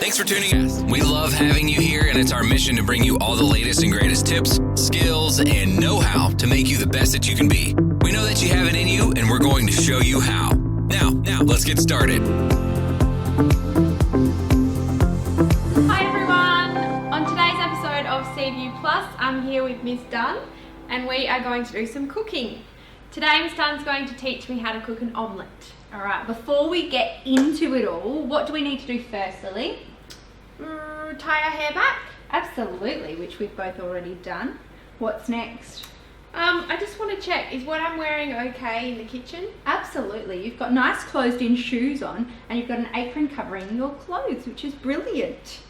Thanks for tuning in. We love having you here, and it's our mission to bring you all the latest and greatest tips, skills, and know-how to make you the best that you can be. We know that you have it in you, and we're going to show you how. Now, let's get started. Hi everyone! On today's episode of Seaview Plus, I'm here with Ms Dunn, and we are going to do some cooking. Today Ms Dunn's going to teach me how to cook an omelette. Alright, before we get into it all, what do we need to do first, Lily? Tie our hair back. Absolutely, which we've both already done. What's next? I just want to check, is what I'm wearing okay in the kitchen? Absolutely, you've got nice closed-in shoes on and you've got an apron covering your clothes, which is brilliant.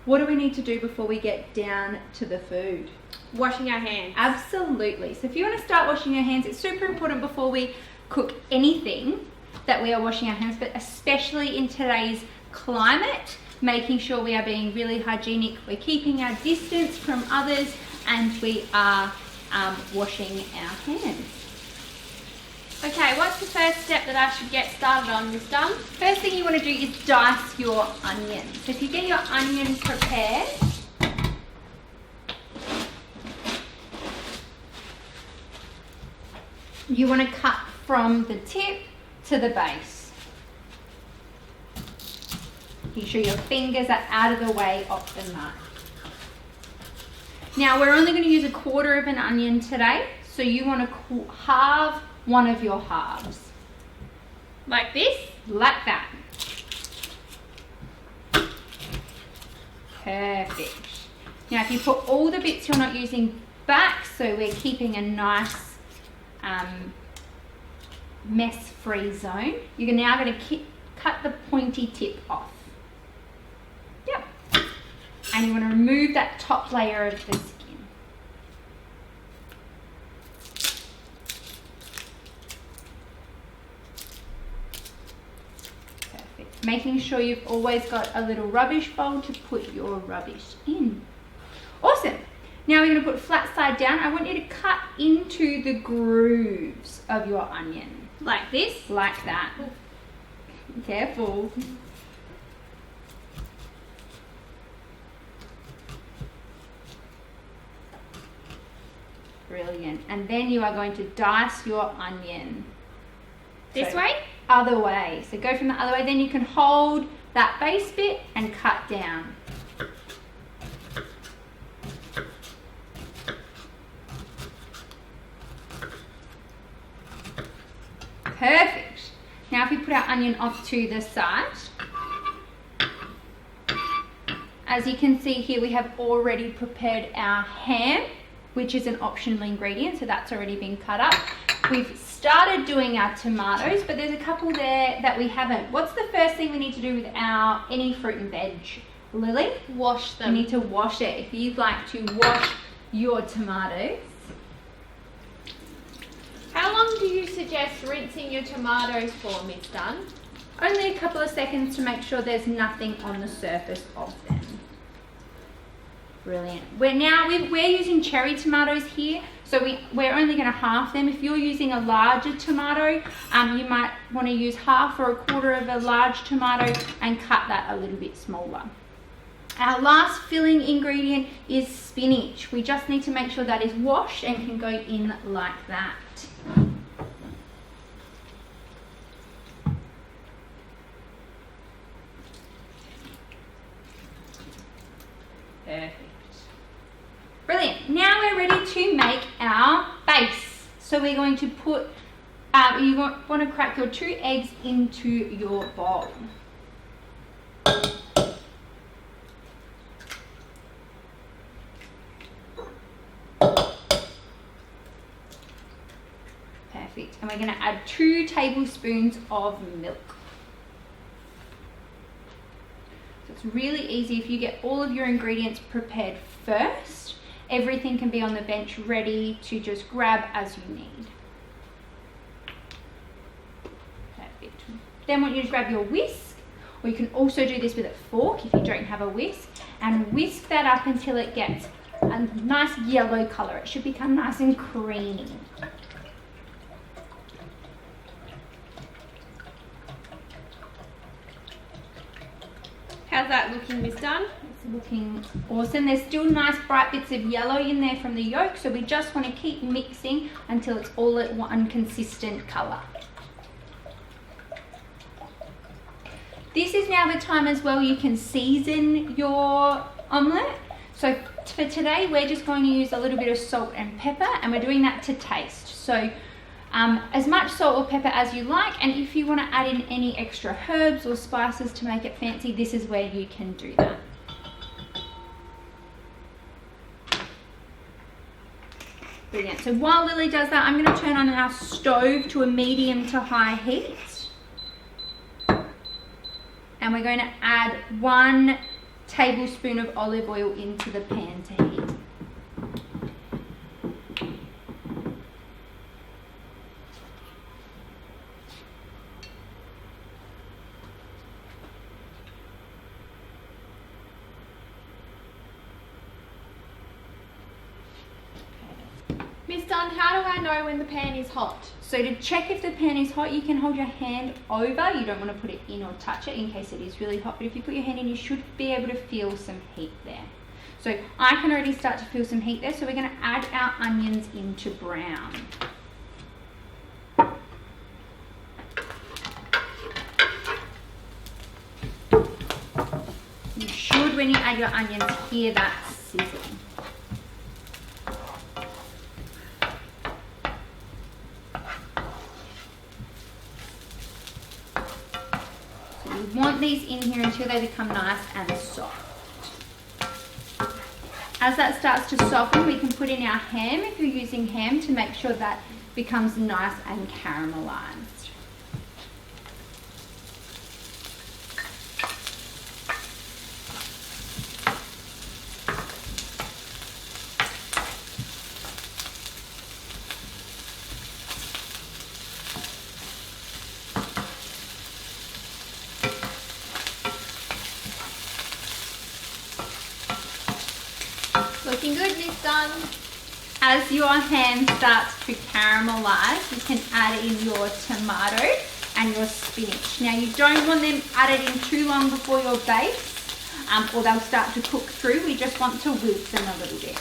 What do we need to do before we get down to the food? Washing our hands. Absolutely, so if you want to start washing your hands, it's super important before we cook anything that we are washing our hands, but especially in today's climate, making sure we are being really hygienic, we're keeping our distance from others, and we are washing our hands. Okay, what's the first step that I should get started on, Ms Dunn? First thing you want to do is dice your onions. So if you get your onions prepared, you want to cut from the tip to the base. Make sure your fingers are out of the way of the knife. Now we're only going to use a quarter of an onion today, so you want to halve one of your halves. Like this? Like that. Perfect. Now if you put all the bits you're not using back, so we're keeping a nice mess-free zone, you're now going to cut the pointy tip off. Yep. And you want to remove that top layer of the skin. Perfect. Making sure you've always got a little rubbish bowl to put your rubbish in. Awesome. Now we're going to put flat side down. I want you to cut into the grooves of your onion. Like this? Like that. Careful. Brilliant. And then you are going to dice your onion. This way? Other way. So go from the other way. Then you can hold that base bit and cut down. Perfect. Now if we put our onion off to the side, as you can see here, we have already prepared our ham, which is an optional ingredient, so that's already been cut up. We've started doing our tomatoes, but there's a couple there that we haven't. What's the first thing we need to do with any fruit and veg, Lily? Wash them. You need to wash it. If you'd like to wash your tomatoes. How long do you suggest rinsing your tomatoes for, Ms Dunn? Only a couple of seconds to make sure there's nothing on the surface of them. Brilliant. We're using cherry tomatoes here, so we're only going to halve them. If you're using a larger tomato, you might want to use half or a quarter of a large tomato and cut that a little bit smaller. Our last filling ingredient is spinach. We just need to make sure that is washed and can go in like that. Perfect. Brilliant. Now we're ready to make our base. So we're going to put, you want to crack your 2 eggs into your bowl. Perfect. And we're going to add 2 tablespoons of milk. So it's really easy if you get all of your ingredients prepared first. Everything can be on the bench ready to just grab as you need. Perfect. Then I want you to grab your whisk, or you can also do this with a fork if you don't have a whisk, and whisk that up until it gets a nice yellow colour. It should become nice and creamy. How's How's that looking, Ms Dunn? It's looking awesome. There's still nice bright bits of yellow in there from the yolk, so we just want to keep mixing until it's all at one consistent colour. This is now the time as well you can season your omelette. So for today, we're just going to use a little bit of salt and pepper, and we're doing that to taste. So as much salt or pepper as you like, and if you want to add in any extra herbs or spices to make it fancy, this is where you can do that. Brilliant. So while Lily does that, I'm going to turn on our stove to a medium to high heat. And we're going to add 1 tablespoon of olive oil into the pan to heat. Ms Dunn, how do I know when the pan is hot? So to check if the pan is hot, you can hold your hand over. You don't want to put it in or touch it in case it is really hot. But if you put your hand in, you should be able to feel some heat there. So I can already start to feel some heat there. So we're going to add our onions into brown. You should, when you add your onions, hear that sizzle. You want these in here until they become nice and soft. As that starts to soften, we can put in our ham if you're using ham to make sure that becomes nice and caramelized. Looking good, Ms Dunn. As your ham starts to caramelize, you can add in your tomato and your spinach. Now you don't want them added in too long before your base, or they'll start to cook through. We just want to wilt them a little bit.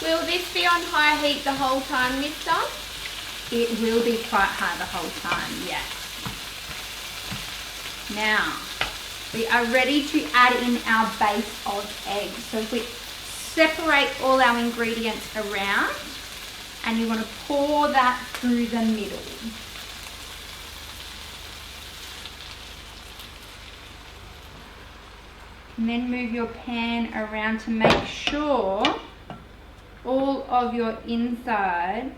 Will this be on high heat the whole time, Ms Dunn? It will be quite high the whole time, yes. Now, we are ready to add in our base of eggs. So if we separate all our ingredients around, and you want to pour that through the middle. And then move your pan around to make sure all of your insides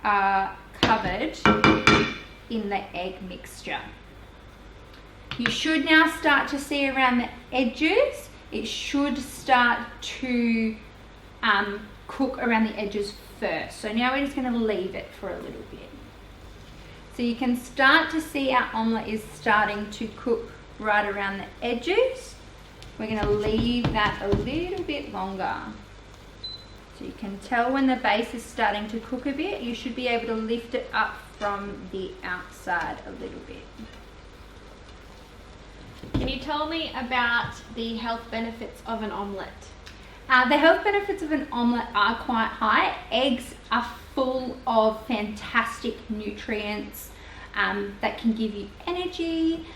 are covered in the egg mixture. You should now start to see around the edges, it should start to cook around the edges first. So now we're just going to leave it for a little bit. So you can start to see our omelette is starting to cook right around the edges. We're going to leave that a little bit longer. So you can tell when the base is starting to cook a bit, you should be able to lift it up from the outside a little bit. Can you tell me about the health benefits of an omelette? The health benefits of an omelette are quite high. Eggs are full of fantastic nutrients that can give you energy,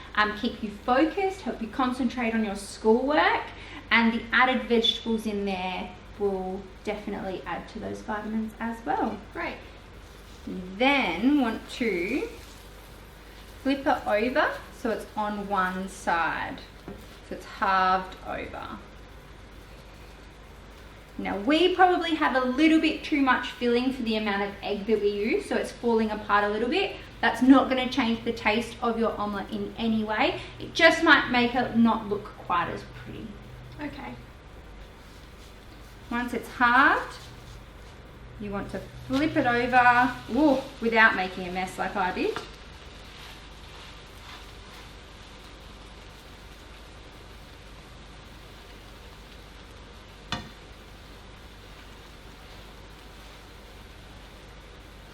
keep you focused, help you concentrate on your schoolwork, and the added vegetables in there will definitely add to those vitamins as well. Great. Then want to flip it over so it's on one side. So it's halved over. Now we probably have a little bit too much filling for the amount of egg that we use, so it's falling apart a little bit. That's not going to change the taste of your omelette in any way. It just might make it not look quite as pretty. Okay. Once it's halved, You want to flip it over, ooh, without making a mess like I did.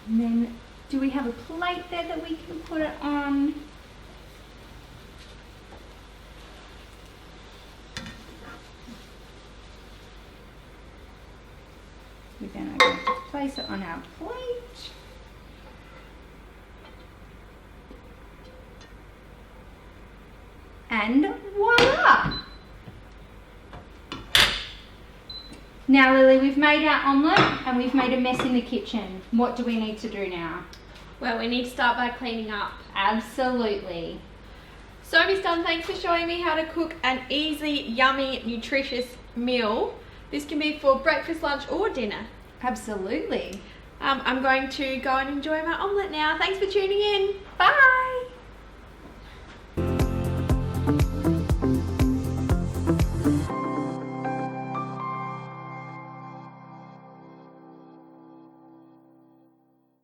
And then, do we have a plate there that we can put it on? We then are going to place it on our plate. And voila! Now Lily, we've made our omelette and we've made a mess in the kitchen. What do we need to do now? Well, we need to start by cleaning up. Absolutely. So Ms Dunn, thanks for showing me how to cook an easy, yummy, nutritious meal. This can be for breakfast, lunch or dinner. Absolutely. I'm going to go and enjoy my omelette now. Thanks for tuning in. Bye!